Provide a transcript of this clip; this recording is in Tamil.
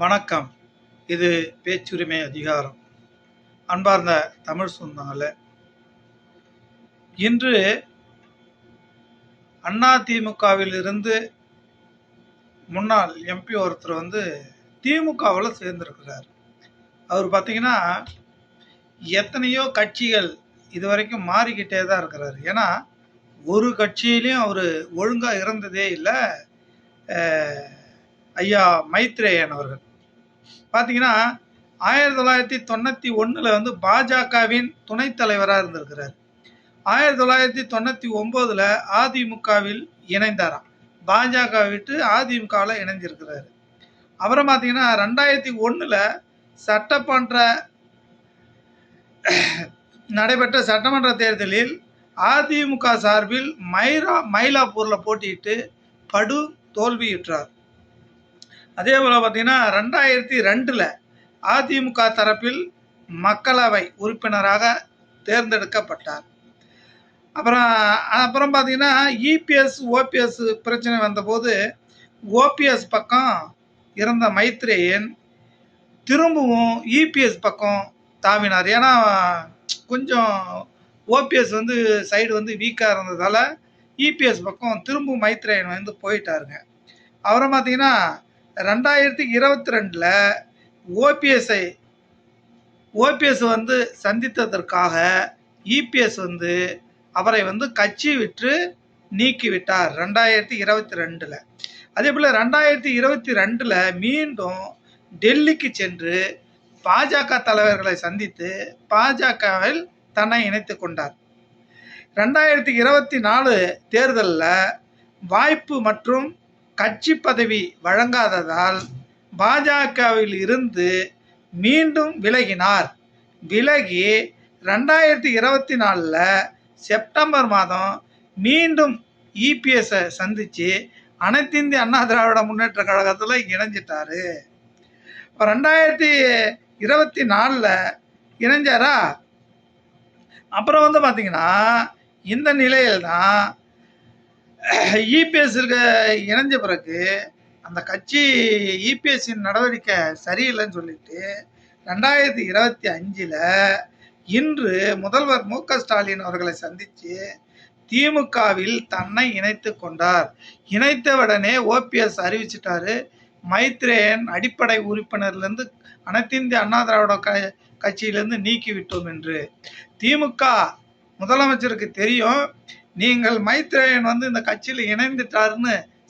வணக்கம். இது பேச்சுரிமை அதிகாரம். அன்பார்ந்த தமிழ் சொந்தங்களே, இன்று அதிமுகவில் இருந்து முன்னாள் எம்பி ஒருத்தர் திமுகவில் சேர்ந்திருக்கிறார். அவர் பார்த்தீங்கன்னா எத்தனையோ கட்சிகள் இதுவரைக்கும் மாறிக்கிட்டே தான் இருக்கிறார். ஏன்னா ஒரு கட்சியிலையும் அவர் ஒழுங்காக இருந்ததே இல்லை. ஐயா மைத்ரேயன் அவர்கள் பார்த்தீங்கன்னா 1991 பாஜகவின் துணைத் தலைவராக இருந்திருக்கிறார். 1999 அதிமுகவில் இணைந்தாராம். பாஜக விட்டு அதிமுகவில் இணைஞ்சிருக்கிறாரு. அப்புறம் பார்த்தீங்கன்னா 2001 சட்டமன்ற நடைபெற்ற சட்டமன்ற தேர்தலில் அதிமுக சார்பில் மயிலாப்பூரில் போட்டியிட்டு படு தோல்வியுற்றார். அதே போல் பார்த்தீங்கன்னா 2002 அதிமுக தரப்பில் மக்களவை உறுப்பினராக தேர்ந்தெடுக்கப்பட்டார். அப்புறம் பார்த்தீங்கன்னா இபிஎஸ் ஓபிஎஸ் பிரச்சனை வந்தபோது ஓபிஎஸ் பக்கம் இருந்த மைத்ரேயன் திரும்பவும் இபிஎஸ் பக்கம் தாவினார். ஏன்னா கொஞ்சம் ஓபிஎஸ் சைடு வீக்காக இருந்ததால் இபிஎஸ் பக்கம் திரும்பவும் மைத்ரேயன் போயிட்டாருங்க. அப்புறம் பார்த்தீங்கன்னா 2022 ஓபிஎஸ் சந்தித்ததற்காக இபிஎஸ் அவரை கட்சி விட்டு நீக்கிவிட்டார் 2022. அதே போல் 2022 மீண்டும் டெல்லிக்கு சென்று பாஜக தலைவர்களை சந்தித்து பாஜகவில் தன்னை இணைத்து கொண்டார். 2024 தேர்தலில் வாய்ப்பு மற்றும் கட்சி பதவி வழங்காததால் பாஜகவில் இருந்து மீண்டும் விலகினார். விலகி 2024 செப்டம்பர் மாதம் மீண்டும் இபிஎஸ்ஸை சந்தித்து அனைத்து இந்திய அண்ணா திராவிட முன்னேற்ற கழகத்தில் இணைஞ்சிட்டாரு. 2024 இணைஞ்சாரா. அப்புறம் பார்த்தீங்கன்னா இந்த நிலையில் தான் இபிஎஸ் இணைஞ்ச பிறகு அந்த கட்சி இபிஎஸ்ஸின் நடவடிக்கை சரியில்லைன்னு சொல்லிட்டு 2025 இன்று முதல்வர் மு க ஸ்டாலின் அவர்களை சந்தித்து திமுகவில் தன்னை இணைத்து கொண்டார். இணைத்தவுடனே ஓபிஎஸ் அறிவிச்சிட்டாரு, மைத்ரேயன் அடிப்படை உறுப்பினர்லேருந்து அனைத்து இந்திய அண்ணா திராவிட கட்சியிலேருந்து நீக்கிவிட்டோம் என்று. திமுக முதலமைச்சருக்கு தெரியும், நீங்கள் மைத்ரேயன் இந்த கட்சியில் இணைந்துட்டாருன்னு